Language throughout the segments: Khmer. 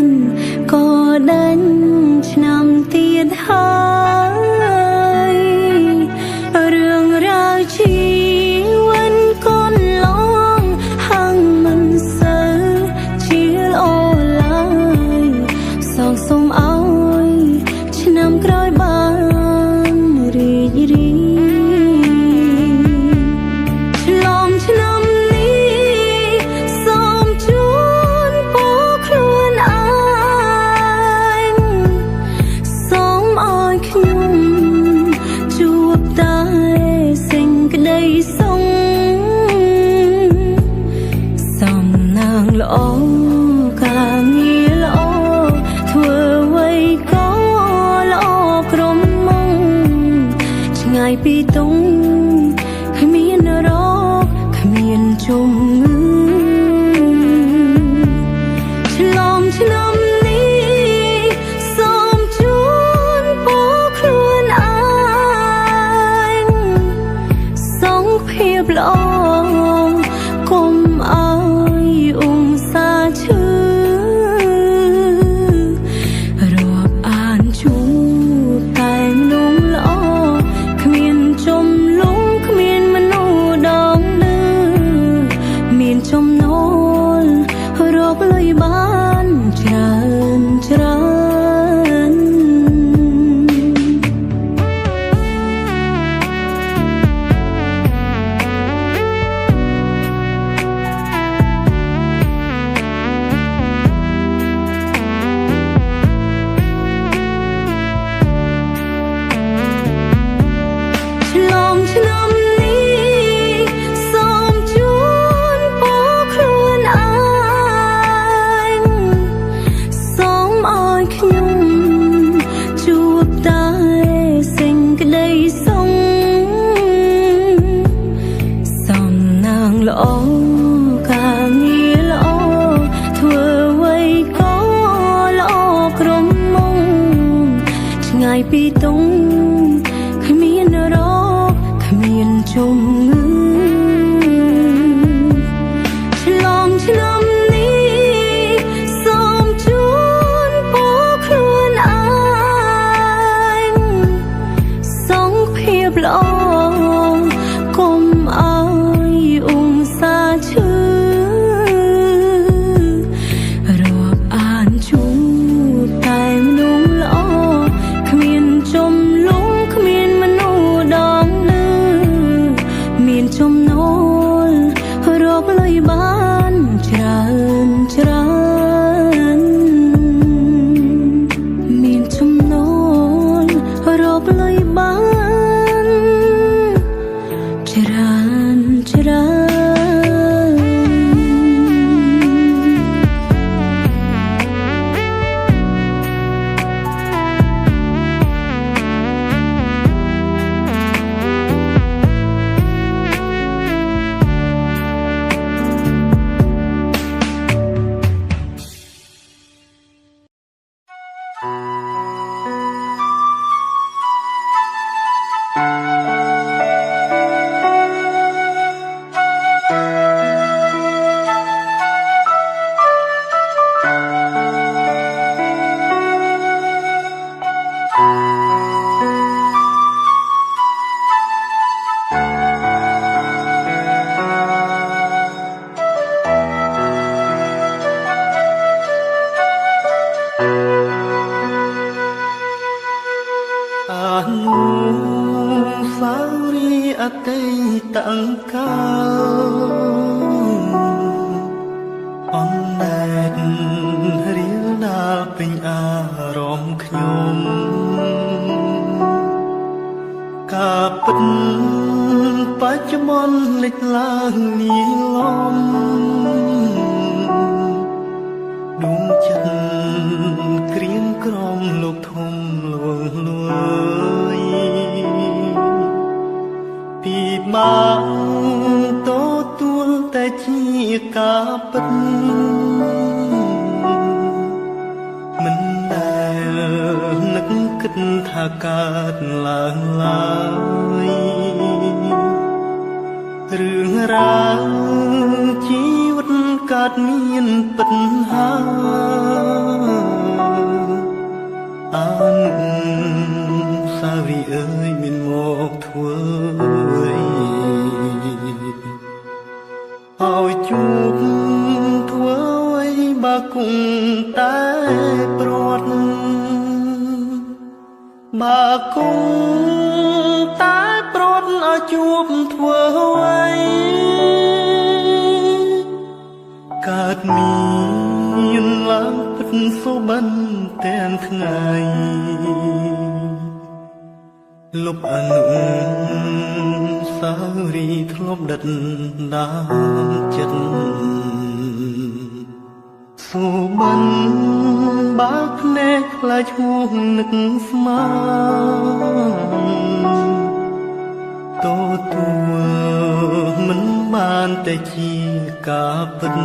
នក៏ដេញឆ្នាំទៀតហើយរឿងរ៉ាវជីវិតកូនឡងហាំងមិនសូវជាល្អឡើយសងសុំឲ្យឆ្នាំក្រោយបានរីករាយឆ្លងឆ្នាំនេះសូមជូនពរខ្លួនឯងសូមឲ្យខ្ញុំជួបតែសេចក្តីសុខសំណាងល្អការងារល្អធ្វើអ្វីក៏ល្អក្រុមមកឆ្ងាយពីទុំគ្មានរោគគ្មានជំងឺឆ្លងឆ្នាំនេះសូមជូនពរខ្លួនឯងសងភាពល្អកុំឲ្យអ៊ុំសាឈឺរាប់អានជួបតែមនុស្សល្អគ្មានចំលងគ្មានមនុស្សដងលឺមានចំណូលរកលុយបានច្រើនច្រើនឆ្លងឆ្នាំនេះសូមជូនពរខ្លួនឯងសូមឲ្យខ្ញុំជួបតែសេចក្តីសុខសំណាងល្អការងារល្អធ្វើអ្វីក៏ល្អក្រុមមកឆ្ងាយពីទុំគ្មានរោគគ្មានជំងឺឆ្លងឆ្នាំនេះសូមជូនពរខ្លួនឯងសងភាពល្អកុំឲ្យអ៊ុំសាឈឺរាប់អានជួបតែមនុស្សល្អគ្មានចំលងគ្មានមនុស្សដងលឺមានចំណូលរកលុយបានច្រើនច្រើនមានចំណូលរកលុយបានច្រើនច្រើន រឿងរ៉ាវជីវិតកើតមានពិតហើយ តែព្រាត់បើគង់តែព្រាត់ឲ្យជួបធ្វើអ្វីកើតមានឡើងពិតសុបិនទាំងថ្ងៃលុបអនុសារីធ្លាប់ដិតដានចិត្តសុបិនបើភ្នែកខ្លាចហួងនឹកស្មានតូទួលមិនបានតែជាការពិត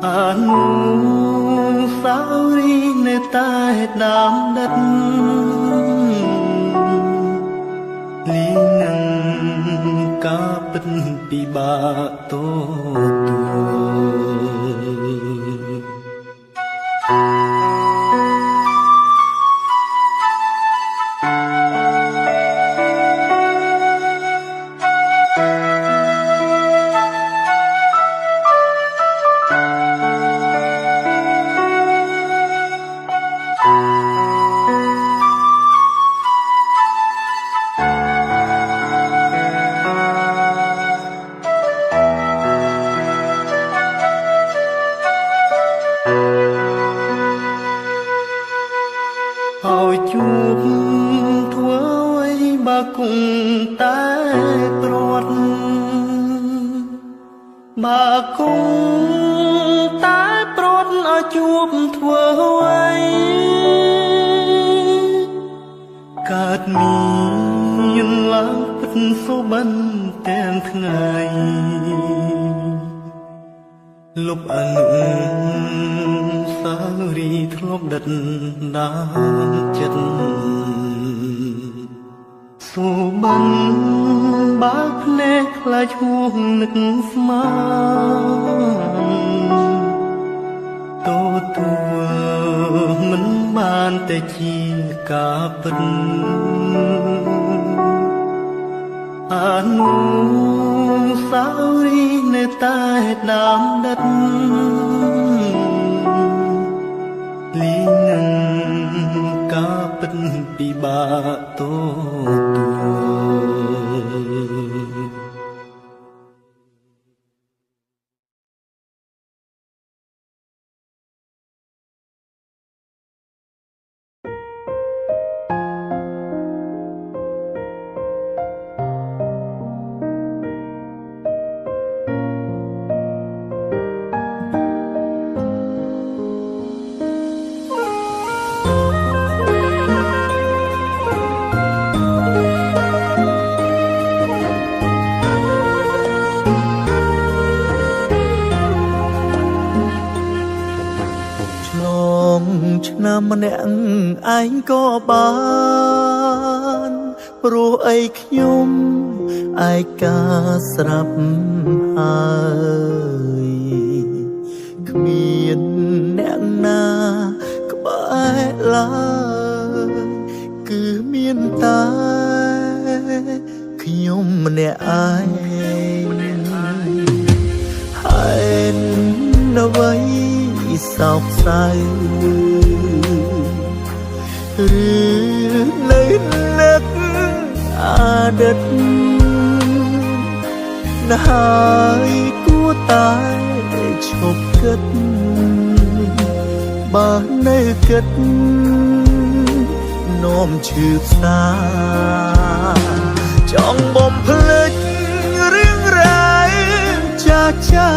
អនុសារីនៅតែដាំដិតលីនឹងការពិតពិបាកតូឲ្យជួបធ្វើអ្វីបើគង់តែព្រាត់បើគង់តែព្រាត់ឲ្យជួបធ្វើអ្វីកើតមានឡើងពិតសុបិនទាំងថ្ងៃលុបអនុសារីធ្លាប់ដិតដានចិត្តសុបិនបើភ្នែកខ្លាចហួងនឹកស្មានតូទួលមិនបានតែជាការពិតអនុសារីនៅតែដាំដិតលីនឹងការពិតពិបាកតូទួលឆ្នាំម្នាក់ឯងក៏បានព្រោះអីខ្ញុំឯកាស្រាប់ហើយគ្មានអ្នកណាក្បែរឡើយគឺមានតែខ្ញុំម្នាក់ឯងហើយអ្វីសោកសៅឬនៅនឹកអតីតណាហើយគួរតែឈប់គិតបើនៅគិតនោមឈឺផ្សាចង់បំភ្លេចរឿងរ៉ាវចាចា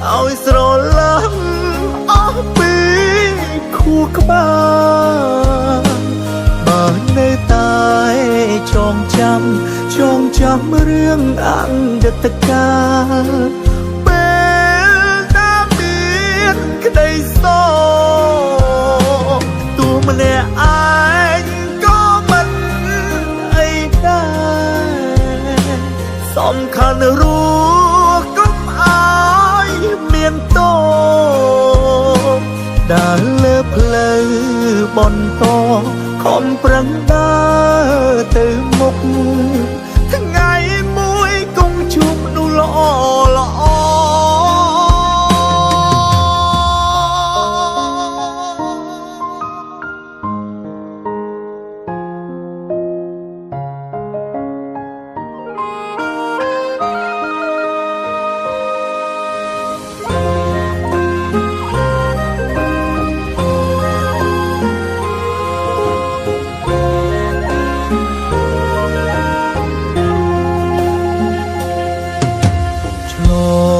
ឲ្យស្រឡាញ់អស់ពីខួរក្បាលបើនៅតែចងចាំរឿងអតីតកាលពេលដែលមានក្តីសោកទូម្នាក់ឯងក៏មិនអីដែរសំខាន់รู้កុំឲ្យមានតោដើរលើផ្លូវបន្តខំប្រឹងដើរទៅមុខថ្ងៃមួយគង់ជួបមនុស្សល្អ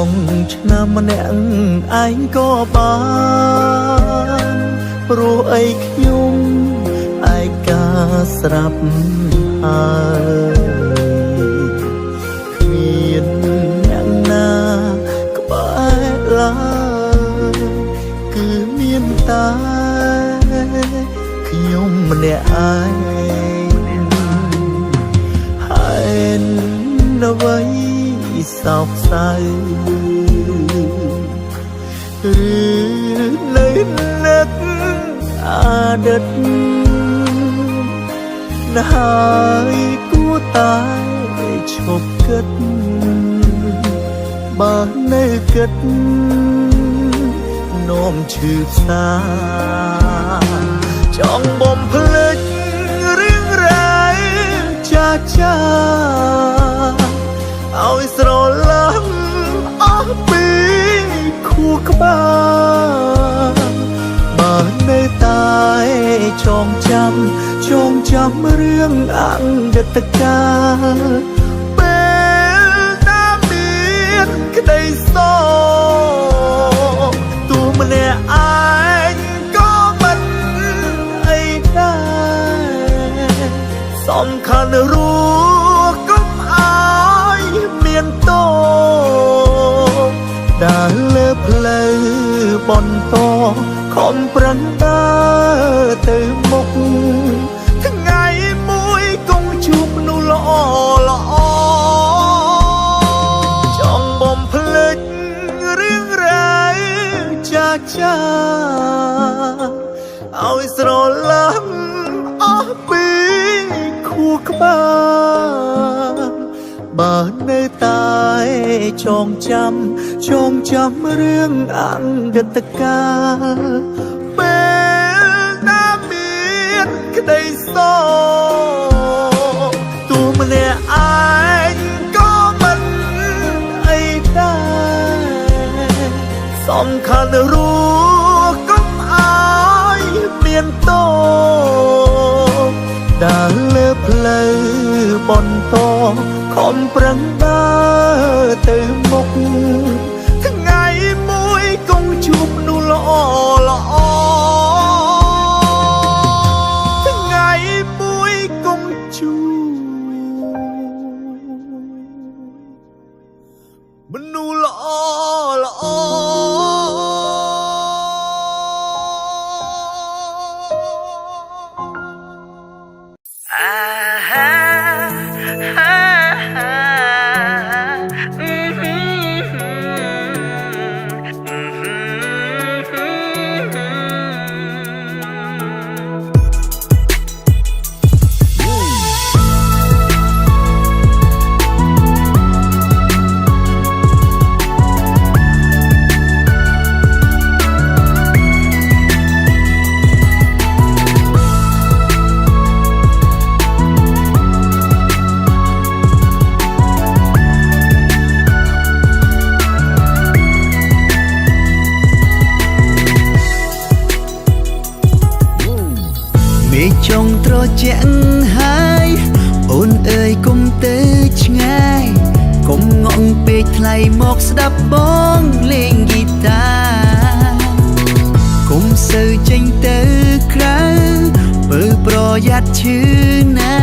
ងឆ្នាំម្នាក់ឯងក៏បានព្រោះអីខ្ញុំឯកាស្រាប់ហើយគ្មានអ្នកណាក្បែរឡើយគឺមានតែខ្ញុំម្នាក់ឯងហើយអ្វីសោកសៅឬនៅនឹកអតីតណាហើយគួរតែឈប់គិតបើនៅគិតនោមឈឺផ្សាចង់បំភ្លេចរឿងរ៉ាវចាចាឲ្យស្រឡាញ់អស់ពីខួរក្បាលបើនៅតែចងចាំរឿងអតីតកាលពេលណាមានក្តីសោកទូម្នាក់ឯងក៏មិនអីដែរសំខាន់รู้កុំឲ្យមានតោដើរលើផ្លូវបន្តខំប្រឹងដើរទៅមុខថ្ងៃមួយគង់ជួបមនុស្សល្អល្អចង់បំភ្លេចរឿងរ៉ាវចាចាឲ្យស្រឡាញ់អស់ពីខួរក្បាលបើនៅតែចងចាំរឿងអតីតកាលពេលណាមានក្តីសោកទូម្នាក់ឯងក៏មិនអីដែរសំខាន់รู้កុំឲ្យមានតោដើរលើផ្លូវបន្តខំប្រឹងដើរទៅមុខថ្ងៃមួយគង់ជួបមនុស្សល្អល្អថ្ងៃមួយគង់ជួបមនុស្សល្អល្អចង់ត្រជាក់ហើយអូនអើយគុំទៅឆ្ងាយកុំងក់ពេកថ្លៃមកស្ដាប់បងលេងហ្គីតាកុំសូវចេញទៅក្រៅបើប្រយ័ត្នឈឺណា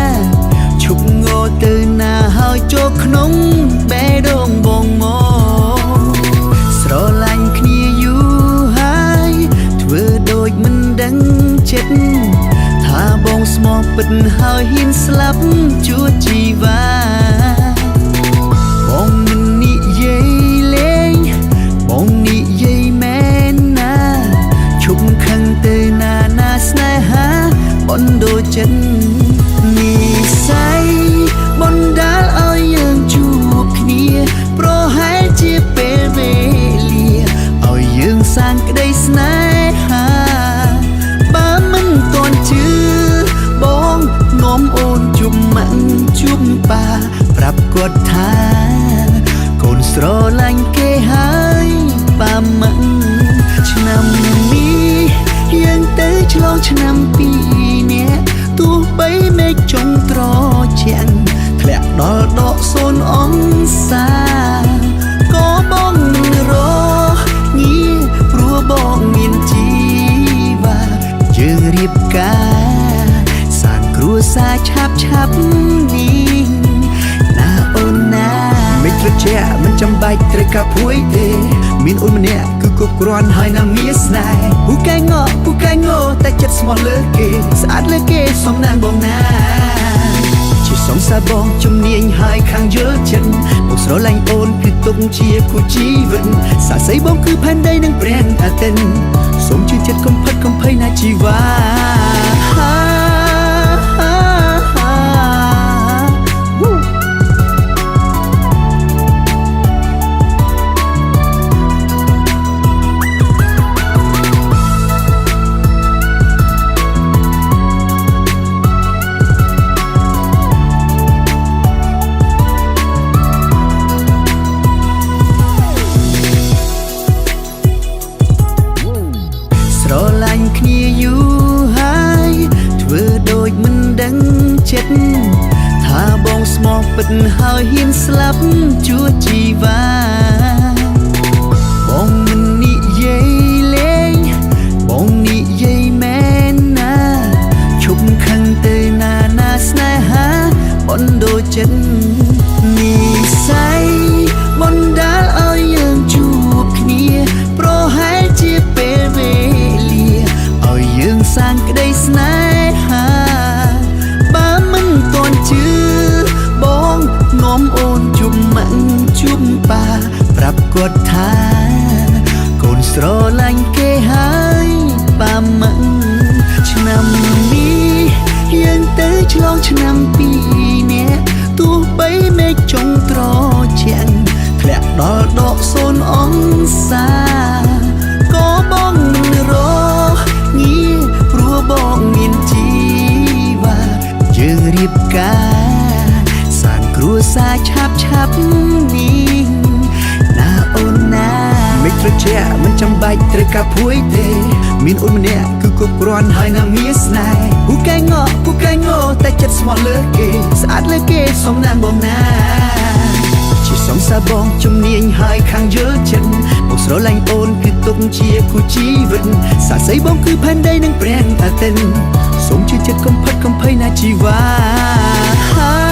ឈប់ងើទៅណាហើយចូលក្នុងបេះដូងបងមកស្រឡាញ់គ្នាយូរហើយធ្វើដូចមិនដឹងចិត្តថាបងស្មោះពិតហើយហ៊ានស្លាប់ជួជីវ៉ាបងមិននិយាយលេងបងនិយាយមែនណាឈប់ខឹងទៅណាស្នេហាបណ្ដូរចិត្តនិស័យបណ្ដាលឲ្យយើងជួបគ្នាប្រហែលជាពេលវេលាឲ្យយើងសាងក្តីស្នេហាបើមិនទាន់ជឿបងនាំអូ កាប់ពួយទេមានអូនម្នាក់គឺគ្រប់គ្រាន់ហើយណាមានស្នេហ៍ពូកែងងតែចិត្តស្មោះលើគេស្អាតលើគេសំណាងបងណាជាសងសាបងជំនាញហើយខាងយល់ចិត្តបងស្រឡាញ់អូនគឺទុកជាគូជីវិតសាស័យបងគឺផែនដីនិងព្រះអាទិត្យសូមជឿចិត្តកុំផិតកុំភ័យណាជីវ៉ាស្រឡាញ់គ្នាយូរហើយធ្វើដូចមិនដឹងចិត្តថាបងស្មោះពិតហើយហ៊ានស្លាប់ជួជីវ៉ាបងមិននិយាយលេងបងនិយាយមែនណាឈប់ខឹងទៅណាស្នេហាបណ្ដូរចិត្តនិស័យបណ្ដាលឲ្យយើងជួបគ្នាប្រហែលជាពេលវេយើងសាងក្តីស្នេហាបើមិនតន់ជឿបងនាំអូនជុំម៉ាក់ជុំប៉ាប្រាប់គាត់ថាកូនស្រឡាញ់គេហើយប៉ាម៉ាក់ឆ្នាំនេះយើងទៅឆ្លងឆ្នាំពីរនាក់ទោះបីមេឃចុងត្រជាក់ធ្លាក់ដល់ដក0អង្សាក៏បងមិនរងារព្រោះបងមានជីវ៉ាយើងរៀបការសាងគ្រួសារឆាប់នេះណាអូនណាមិនត្រជាក់មិនចាំបាច់ត្រូវការភួយទេមានអូនម្នាក់គឺគ្រប់គ្រាន់ហើយណាមានស្នេហ៍ពូកែងតែចិត្តស្មោះលើគេស្អាតលើគេសំណាងបងណាជាសងសាបងជំនាញហើយខាងយល់ចិត្តបងស្រឡាញ់អូនគឺទុកជាគូជីវិតសាស័យបងគឺផែនដីនិងព្រះអាទិត្យសូមជឿចិត្តកុំផិតកុំភ័យណាជីវ៉ា